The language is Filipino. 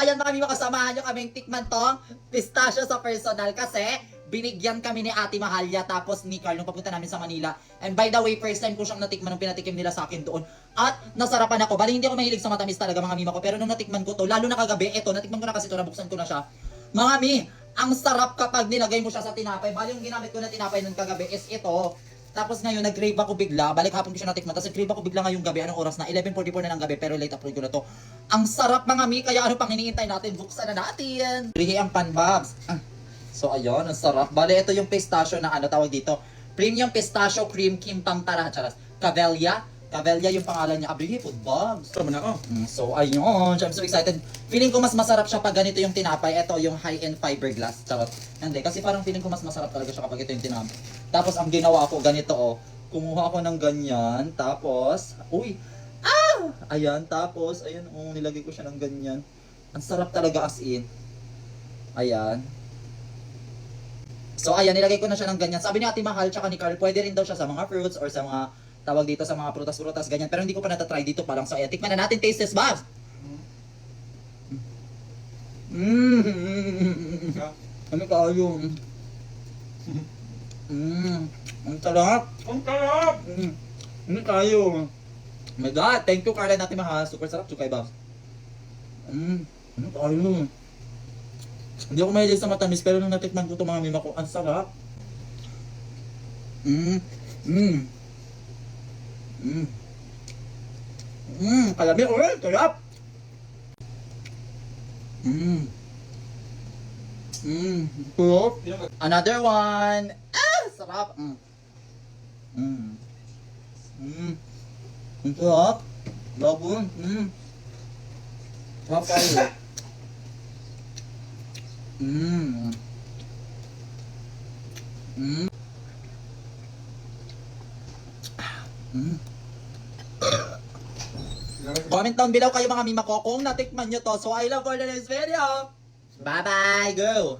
ayan mga mima, kasamahan nyo kaming tikman tong pistachio sa personal kasi binigyan kami ni Ate Mahalya tapos ni Carl nung papunta namin sa Manila. And by the way, first time ko siyang natikman nung pinatikim nila sa akin doon. At nasarapan ako. Bali hindi ako mahilig sa matamis talaga mga mima ko. Pero nung natikman ko to, lalo na kagabi, eto, natikman ko na kasi ito, nabuksan ko na siya. Mga mi, ang sarap kapag nilagay mo siya sa tinapay. Bali yung ginamit ko na tinapay nung kagabi is ito. Tapos ngayon, nag-crave ako bigla. Balik hapon ko siya natikman. Tapos nag-crave ako bigla ngayong gabi. Anong oras na? 11:44 na ng gabi. Pero late upload ko na to. Ang sarap mga mi. Kaya ano pang hinihintay natin? Buksan na natin. Rihi ang panbabs. So ayun, ang sarap. Bale, ito yung pistachio na ano tawag dito. Premium pistachio cream kimpang tara. Charas. Cavelia. Cavelia yung pangalan niya. Abrihi food bombs. Tama na ako. So ayun, I'm so excited. Feeling ko mas masarap siya pag ganito yung tinapay. Ito yung high-end fiberglass. Charot. Hindi, kasi parang feeling ko mas masarap talaga siya kapag ito yung tinapay. Tapos ang ginawa ko ganito oh. Kumuha ko ng ganyan. Tapos, uy. Ayan, tapos, ayan oh, nilagay ko siya ng ganyan. Ang sarap talaga as in. Ayan. So ayan, nilagay ko na siya ng ganyan. Sabi ni Ate Mahal tsaka ni Carl, pwede rin daw siya sa mga fruits or sa mga tawag dito sa mga prutas-prutas ganyan. Pero hindi ko pa natatry dito pa lang. So ayan, tikman na natin, taste test, Babs. Ano kayo? Ang sarap. Ang sarap! Ano tayo? Oh my God, thank you Carl and Ate Mahal. Super sarap chukay, Babs. Ano tayo? Hindi ako mahilig sa matamis pero nung natikman ko ito mga mima ko, ang sarap. Kalami ulit, sarap. Sarap. Another one. Sarap. Ang sarap. Labon. Sarap tayo. Comment down below kayo mga mima ko kung natikman nyo to. So I love for the next video. Bye bye, go!